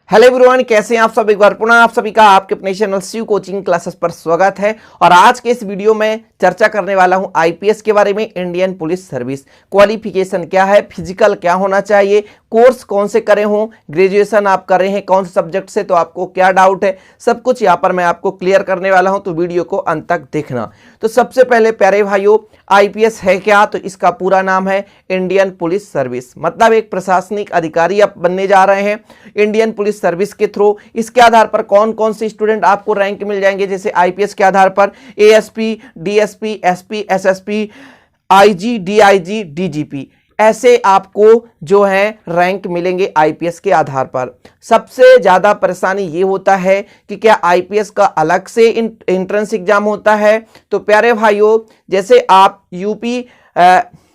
Hello everyone, कैसे हैं आप सब। एक बार पुनः आप सभी का आपके अपने चैनल शिव कोचिंग क्लासेस पर स्वागत है। और आज के इस वीडियो में चर्चा करने वाला हूं आईपीएस के बारे में। इंडियन पुलिस सर्विस क्वालिफिकेशन क्या है, फिजिकल क्या होना चाहिए, कोर्स कौन से करे हों, ग्रेजुएशन आप कर रहे हैं कौन से सब्जेक्ट से, तो आपको क्या डाउट है, सब कुछ यहाँ पर मैं आपको क्लियर करने वाला हूँ। तो वीडियो को अंत तक देखना। तो सबसे पहले प्यारे भाइयों, आईपीएस है क्या, तो इसका पूरा नाम है इंडियन पुलिस सर्विस। मतलब एक प्रशासनिक अधिकारी आप बनने जा रहे हैं इंडियन पुलिस सर्विस के थ्रू। इसके आधार पर कौन कौन से स्टूडेंट आपको रैंक मिल जाएंगे, जैसे आईपीएस के आधार पर ASP, DSP, SP, SSP, IG, DIG, DGP, ऐसे आपको जो है रैंक मिलेंगे आईपीएस के आधार पर। सबसे ज्यादा परेशानी ये होता है कि क्या आईपीएस का अलग से एंट्रेंस एग्जाम होता है। तो प्यारे भाइयों, जैसे आप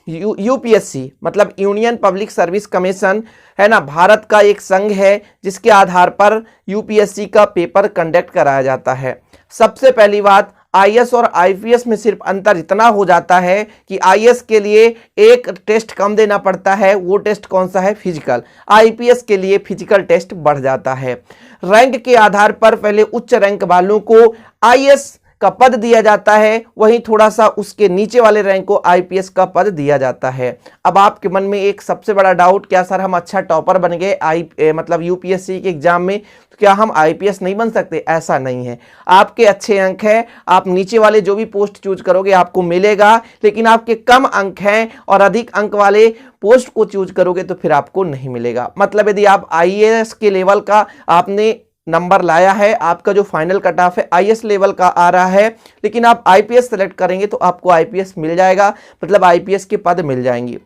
यूपीएससी मतलब यूनियन पब्लिक सर्विस कमीशन है ना, भारत का एक संघ है जिसके आधार पर यूपीएससी का पेपर कंडक्ट कराया जाता है। सबसे पहली बात, आईएएस और आईपीएस में सिर्फ अंतर इतना हो जाता है कि आईएएस के लिए एक टेस्ट कम देना पड़ता है, वो टेस्ट कौन सा है, फिजिकल। आईपीएस के लिए फिजिकल टेस्ट बढ़ जाता है। रैंक के आधार पर पहले उच्च रैंक वालों को आईएएस का पद दिया जाता है, वहीं थोड़ा सा उसके नीचे वाले रैंक को आईपीएस का पद दिया जाता है। अब आपके मन में एक सबसे बड़ा डाउट, क्या सर हम अच्छा टॉपर बन गए मतलब यूपीएससी के एग्जाम में, तो क्या हम आईपीएस नहीं बन सकते? ऐसा नहीं है। आपके अच्छे अंक हैं, आप नीचे वाले जो भी पोस्ट चूज करोगे आपको मिलेगा, लेकिन आपके कम अंक हैं और अधिक अंक वाले पोस्ट को चूज करोगे तो फिर आपको नहीं मिलेगा। मतलब यदि आप आईएएस के लेवल का आपने नंबर लाया है, आपका जो फाइनल कट ऑफ है आईएएस लेवल का आ रहा है, लेकिन आप आईपीएस सेलेक्ट करेंगे तो आपको आईपीएस मिल जाएगा, मतलब आईपीएस के पद मिल जाएंगे।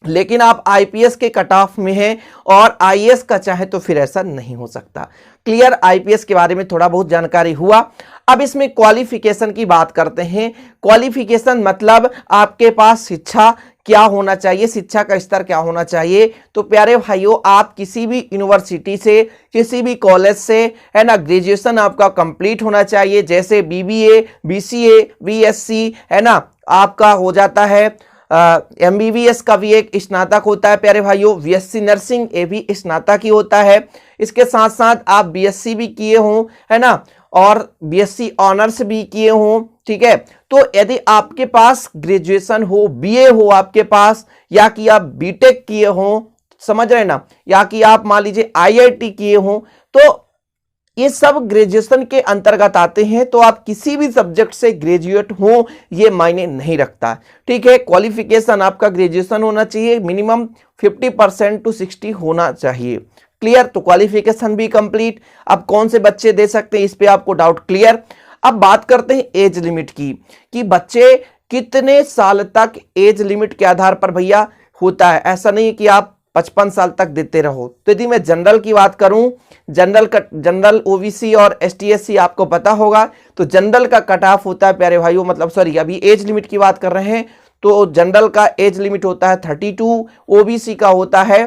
लेकिन आप आईपीएस के कट ऑफ में हैं और आईएएस का चाहे तो फिर ऐसा नहीं हो सकता। क्लियर, आईपीएस के बारे में थोड़ा बहुत जानकारी हुआ। अब इसमें क्वालिफिकेशन की बात करते हैं। क्वालिफिकेशन मतलब आपके पास शिक्षा क्या होना चाहिए, शिक्षा का स्तर क्या होना चाहिए। तो प्यारे भाइयों, आप किसी भी यूनिवर्सिटी से, किसी भी कॉलेज से है ना, ग्रेजुएशन आपका कंप्लीट होना चाहिए। जैसे बीबीए, बीसीए, बीएससी है ना, आपका हो जाता है। एमबीबीएस का भी एक स्नातक होता है प्यारे भाइयों। बीएससी नर्सिंग, ये भी स्नातक ही होता है। इसके साथ साथ आप बीएससी भी किए हों है ना, और बीएससी ऑनर्स भी किए हों, ठीक है। तो यदि आपके पास ग्रेजुएशन हो, बीए हो आपके पास, या कि आप बीटेक किए हों, समझ रहे ना, या कि आप मान लीजिए आईआईटी किए हों, तो ये सब ग्रेजुएशन के अंतर्गत आते हैं। तो आप किसी भी सब्जेक्ट से ग्रेजुएट हो, ये मायने नहीं रखता, ठीक है। क्वालिफिकेशन आपका ग्रेजुएशन होना चाहिए, मिनिमम 50% टू 60 होना चाहिए। क्लियर, तो क्वालिफिकेशन भी कंप्लीट। अब कौन से बच्चे दे सकते हैं, इस पे आपको डाउट क्लियर। अब बात करते हैं एज लिमिट की, कि बच्चे कितने साल तक एज लिमिट के आधार पर भैया होता है। ऐसा नहीं है कि आप 55 साल तक देते रहो। तो यदि मैं जनरल की बात करूं, जनरल ओबीसी और एसटीएससी आपको पता होगा, तो जनरल का कट ऑफ होता है प्यारे भाइयों, मतलब सॉरी अभी एज लिमिट की बात कर रहे हैं, तो जनरल का एज लिमिट होता है 32, ओबीसी का होता है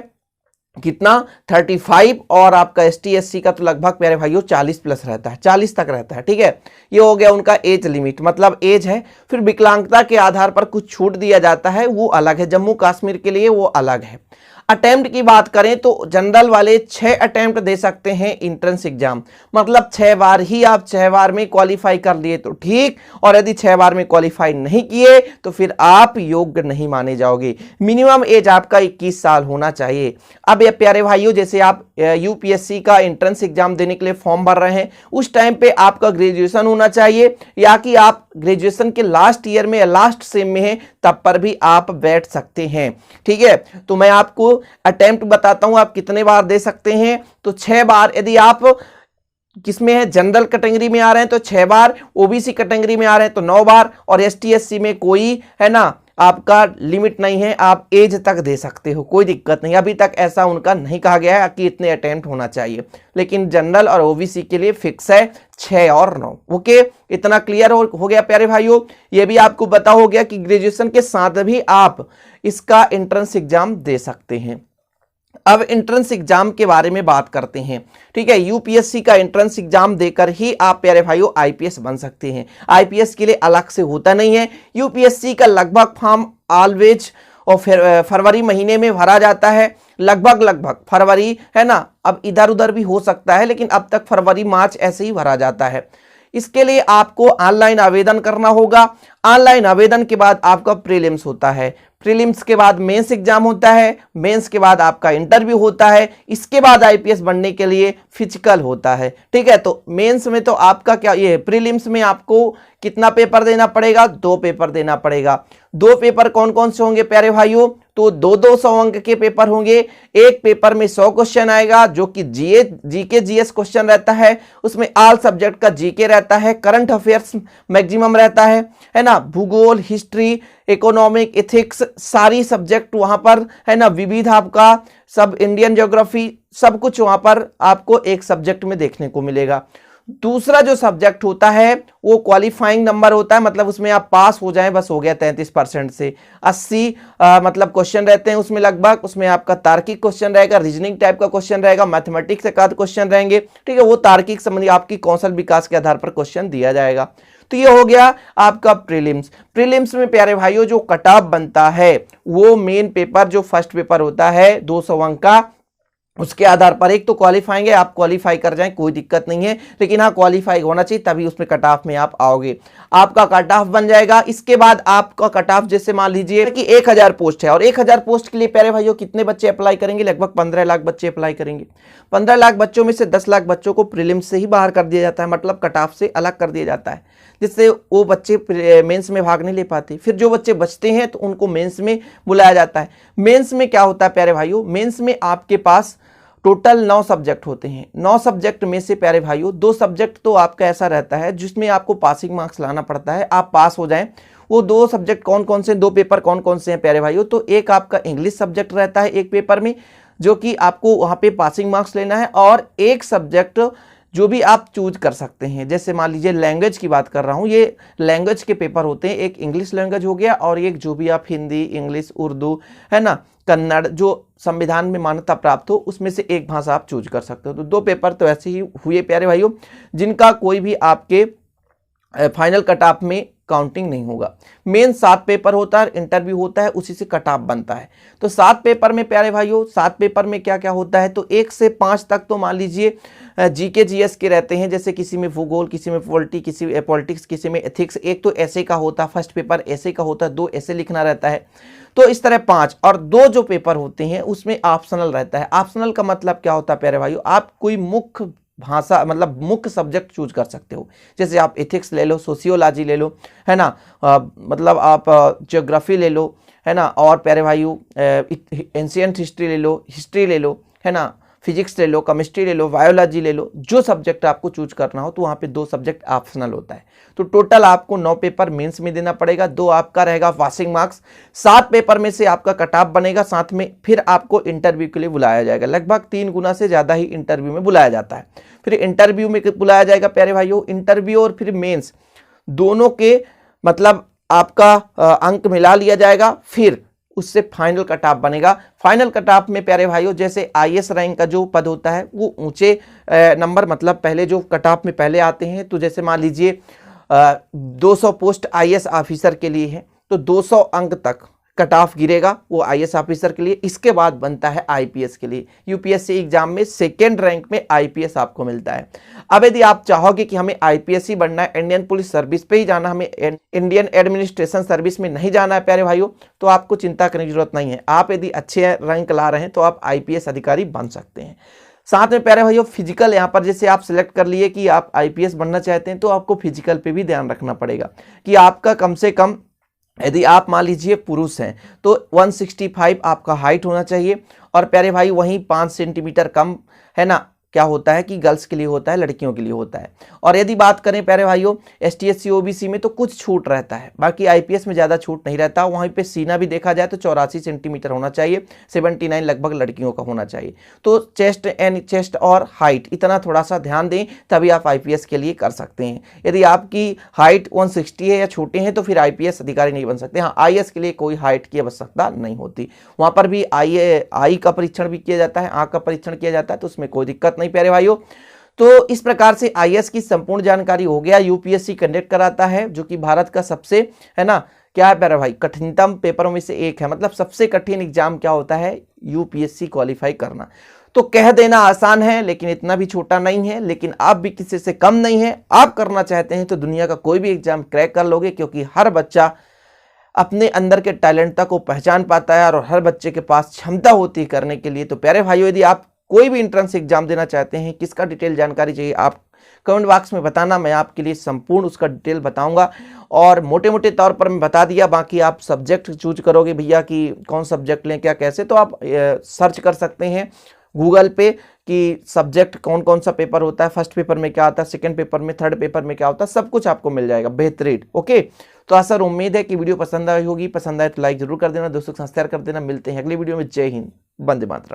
कितना 35, और आपका एसटी/एससी का तो लगभग प्यारे भाइयों 40 प्लस रहता है, 40 तक रहता है, ठीक है। ये हो गया उनका एज लिमिट, मतलब एज है। फिर विकलांगता के आधार पर कुछ छूट दिया जाता है, वो अलग है, जम्मू कश्मीर के लिए वो अलग है। अटेम्प्ट की बात करें तो जनरल वाले 6 अटेम्प्ट दे सकते हैं एंट्रेंस एग्जाम, मतलब 6 बार ही आप 6 बार में क्वालिफाई कर लिए तो ठीक, और यदि 6 बार में क्वालिफाई नहीं किए तो फिर आप योग्य नहीं माने जाओगे। मिनिमम एज आपका 21 साल होना चाहिए। अब ये प्यारे भाइयों, जैसे आप यूपीएससी का एंट्रेंस एग्जाम देने के लिए फॉर्म भर रहे हैं, उस टाइम पे आपका ग्रेजुएशन होना चाहिए, या कि आप ग्रेजुएशन के लास्ट ईयर में या लास्ट सेम में हैं, तब पर भी आप बैठ सकते हैं, ठीक है। तो मैं आपको अटेम्प्ट बताता हूं आप कितने बार दे सकते हैं। तो 6 बार यदि आप किसमें है, जनरल कैटेगरी में आ रहे हैं तो 6 बार, ओबीसी कैटेगरी में आ रहे हैं तो 9 बार, और एसटी/एससी में कोई है ना आपका लिमिट नहीं है, आप एज तक दे सकते हो, कोई दिक्कत नहीं। अभी तक ऐसा उनका नहीं कहा गया है कि इतने अटेम्प्ट होना चाहिए, लेकिन जनरल और ओबीसी के लिए फिक्स है 6 और 9। ओके, इतना क्लियर हो गया प्यारे भाइयों। ये भी आपको पता हो गया कि ग्रेजुएशन के साथ भी आप इसका एंट्रेंस एग्जाम दे सकते हैं। अब एंट्रेंस एग्जाम के बारे में बात करते हैं, ठीक है। यूपीएससी का एंट्रेंस एग्जाम देकर ही आप प्यारे भाइयों आईपीएस बन सकते हैं। आईपीएस के लिए अलग से होता नहीं है। यूपीएससी का लगभग फॉर्म ऑलवेज और फिर फरवरी महीने में भरा जाता है, लगभग फरवरी, है ना। अब इधर उधर भी हो सकता है, लेकिन अब तक फरवरी मार्च ऐसे ही भरा जाता है। इसके लिए आपको ऑनलाइन आवेदन करना होगा। ऑनलाइन आवेदन के बाद आपका प्रीलिम्स होता है, प्रीलिम्स के बाद मेंस एग्जाम होता है, मेंस के बाद आपका इंटरव्यू होता है, इसके बाद आईपीएस बनने के लिए फिजिकल होता है। ठीक है, तो मेंस में तो आपका क्या, ये प्रीलिम्स में आपको कितना पेपर देना पड़ेगा? 2 पेपर देना पड़ेगा। 2 पेपर कौन कौन से होंगे प्यारे भाइयों? तो 200 अंक के पेपर होंगे। एक पेपर में 100 क्वेश्चन आएगा, जो कि जीके जीएस क्वेश्चन रहता है, उसमें ऑल सब्जेक्ट का जीके रहता है, करंट अफेयर्स मैक्सिमम रहता है ना, भूगोल, हिस्ट्री, इकोनॉमिक, एथिक्स, सारी सब्जेक्ट वहां पर, है ना, विविध आपका सब, इंडियन ज्योग्राफी, सब कुछ वहां पर आपको एक सब्जेक्ट में देखने को मिलेगा। दूसरा जो सब्जेक्ट होता है वो क्वालिफाइंग नंबर होता है, मतलब उसमें आप पास हो जाएं बस हो गया। 33% से 80 मतलब क्वेश्चन रहते हैं उसमें लगभग। उसमें आपका तार्किक क्वेश्चन रहेगा, रीजनिंग टाइप का क्वेश्चन रहेगा, मैथमेटिक्स से का क्वेश्चन रहेंगे। ठीक है, वो तार्किक संबंधी आपकी कौशल विकास के आधार पर क्वेश्चन दिया जाएगा। तो ये हो गया आपका प्रीलिम्स। प्रीलिम्स में प्यारे भाइयों जो कट ऑफ बनता है वो मेन पेपर, जो फर्स्ट पेपर होता है 200 अंक का, उसके आधार पर एक तो क्वालिफाइंग है, आप क्वालिफाई कर जाएं कोई दिक्कत नहीं है, लेकिन हाँ क्वालिफाई होना चाहिए, तभी उसमें कट ऑफ में आप आओगे। आपका कट ऑफ बन जाएगा। इसके बाद आपका कट ऑफ, जैसे मान लीजिए कि 1000 पोस्ट है, और 1000 पोस्ट के लिए प्यारे भाइयों कितने बच्चे अप्लाई करेंगे? लगभग 15 लाख बच्चे अप्लाई करेंगे। 15 लाख बच्चों में से 10 लाख बच्चों को प्रीलिम्स से ही बाहर कर दिया जाता है, मतलब कट ऑफ से अलग कर दिया जाता है, जिससे वो बच्चे मेंस में भाग नहीं ले पाते। फिर जो बच्चे बचते हैं तो उनको मेंस में बुलाया जाता है। मेंस में क्या होता है प्यारे भाइयों? मेंस में आपके पास टोटल 9 सब्जेक्ट होते हैं। 9 सब्जेक्ट में से प्यारे भाइयों 2 सब्जेक्ट तो आपका ऐसा रहता है जिसमें आपको पासिंग मार्क्स लाना पड़ता है, आप पास हो जाएं। वो 2 सब्जेक्ट कौन कौन से, 2 पेपर कौन कौन से हैं प्यारे भाइयों? तो एक आपका इंग्लिश सब्जेक्ट रहता है एक पेपर में, जो कि आपको वहाँ पे पासिंग मार्क्स लेना है, और एक सब्जेक्ट जो भी आप चूज कर सकते हैं। जैसे मान लीजिए लैंग्वेज की बात कर रहा हूँ, ये लैंग्वेज के पेपर होते हैं, एक इंग्लिश लैंग्वेज हो गया, और एक जो भी आप हिंदी, इंग्लिश, उर्दू, है ना, कन्नड़, जो संविधान में मान्यता प्राप्त हो, उसमें से एक भाषा आप चूज कर सकते हो। तो 2 पेपर तो ऐसे ही हुए प्यारे भाइयों, जिनका कोई भी आपके फाइनल कट ऑफ में काउंटिंग नहीं होगा। मेन 7 पेपर होता है, इंटरव्यू होता है, उसी से कट ऑफ बनता है। तो 7 पेपर में प्यारे भाइयों, 7 पेपर में क्या क्या होता है? तो 1 से 5 तक तो मान लीजिए जीके जीएस के रहते हैं, जैसे किसी में भूगोल, किसी में पॉलिटिक्स, किसी में एथिक्स। एक तो ऐसे का होता है, फर्स्ट पेपर ऐसे का होता है, 2 ऐसे लिखना रहता है। तो इस तरह 5, और 2 जो पेपर होते हैं उसमें ऑप्शनल रहता है। ऑप्शनल का मतलब क्या होता है प्यारे भाइयों? आप कोई मुख्य भाषा, मतलब मुख्य सब्जेक्ट चूज कर सकते हो। जैसे आप एथिक्स ले लो, सोशियोलॉजी ले लो, है ना, मतलब आप ज्योग्राफी ले लो, है ना, और प्यारे भाइयों एंशिएंट हिस्ट्री ले लो, है ना, फिजिक्स ले लो, केमिस्ट्री ले लो, बायोलॉजी ले लो। जो सब्जेक्ट आपको चूज करना हो, तो वहाँ पे 2 सब्जेक्ट ऑप्शनल होता है। तो टोटल आपको 9 पेपर मेंस में देना पड़ेगा, 2 आपका रहेगा पासिंग मार्क्स। 7 पेपर में से आपका कट ऑफ बनेगा, साथ में फिर आपको इंटरव्यू के लिए बुलाया जाएगा। लगभग 3 गुना से ज़्यादा ही इंटरव्यू में बुलाया जाता है। फिर इंटरव्यू में बुलाया जाएगा प्यारे भाइयों, इंटरव्यू और फिर मेंस दोनों के मतलब आपका अंक मिला लिया जाएगा, फिर उससे फाइनल कट ऑफ बनेगा। फाइनल कट ऑफ में प्यारे भाइयों जैसे आईएएस रैंक का जो पद होता है वो ऊंचे नंबर, मतलब पहले जो कट ऑफ में पहले आते हैं, तो जैसे मान लीजिए 200 पोस्ट आईएएस ऑफिसर के लिए है, तो 200 अंक तक कट ऑफ गिरेगा वो आईएएस ऑफिसर के लिए। इसके बाद बनता है आईपीएस के लिए। यूपीएससी एग्जाम में 2nd रैंक में आईपीएस आपको मिलता है। अब यदि आप चाहोगे कि हमें आईपीएस ही बनना है, इंडियन पुलिस सर्विस पे ही जाना, हमें इंडियन एडमिनिस्ट्रेशन सर्विस में नहीं जाना है प्यारे भाइयों, तो आपको चिंता करने की जरूरत नहीं है। आप यदि अच्छे रैंक ला रहे हैं तो आप आईपीएस अधिकारी बन सकते हैं। साथ में प्यारे भाइयों फिजिकल, यहाँ पर जैसे आप सिलेक्ट कर लिए कि आप आईपीएस बनना चाहते हैं, तो आपको फिजिकल पे भी ध्यान रखना पड़ेगा कि आपका कम से कम, यदि आप मान लीजिए पुरुष हैं तो 165 आपका हाइट होना चाहिए, और प्यारे भाई वहीं 5 सेंटीमीटर कम, है ना, क्या होता है कि गर्ल्स के लिए होता है, लड़कियों के लिए होता है। और यदि बात करें प्यारे भाइयों एसटी एससी ओबीसी में तो कुछ छूट रहता है, बाकी आईपीएस में ज़्यादा छूट नहीं रहता। वहीं पे सीना भी देखा जाए तो 84 सेंटीमीटर होना चाहिए, 79 लगभग लड़कियों का होना चाहिए। तो चेस्ट और हाइट इतना थोड़ा सा ध्यान दें, तभी आप आईपीएस के लिए कर सकते हैं। यदि आपकी हाइट 160 है या छोटे हैं तो फिर आईपीएस अधिकारी नहीं बन सकते। हाँ, आईएएस के लिए कोई हाइट की आवश्यकता नहीं होती। वहाँ पर भी आई का परीक्षण भी किया जाता है, आँख का परीक्षण किया जाता है, तो उसमें कोई दिक्कत नहीं प्यारे भाइयों। तो इस प्रकार से आईएएस की संपूर्ण जानकारी हो गया। यूपीएससी कंडक्ट कराता है, जो कि भारत का सबसे, है ना, क्या है प्यारे भाई, कठिनतम पेपरों में से एक है। मतलब सबसे कठिन एग्जाम क्या होता है, यूपीएससी क्वालिफाई करना। तो कह देना आसान है लेकिन इतना भी छोटा नहीं है, लेकिन आप भी किसी से कम नहीं है। आप करना चाहते हैं तो दुनिया का कोई भी एग्जाम क्रैक कर लोगे, क्योंकि हर बच्चा अपने अंदर के टैलेंट को पहचान पाता है और हर बच्चे के पास क्षमता होती है करने के लिए। तो प्यारे भाइयों, यदि आप कोई भी एंट्रेंस एग्जाम देना चाहते हैं, किसका डिटेल जानकारी चाहिए, आप कमेंट बॉक्स में बताना, मैं आपके लिए संपूर्ण उसका डिटेल बताऊंगा। और मोटे मोटे तौर पर मैं बता दिया, बाकी आप सब्जेक्ट चूज करोगे भैया कि कौन सब्जेक्ट लें क्या कैसे, तो आप सर्च कर सकते हैं गूगल पे कि सब्जेक्ट कौन कौन सा पेपर होता है, फर्स्ट पेपर में क्या आता है, सेकंड पेपर में, थर्ड पेपर में क्या होता है, सब कुछ आपको मिल जाएगा बेहतरीन। ओके, तो आशा उम्मीद है कि वीडियो पसंद आई होगी। पसंद आए तो लाइक जरूर कर देना, दोस्तों को शेयर कर देना। मिलते हैं अगली वीडियो में। जय हिंद, वंदे मातरम।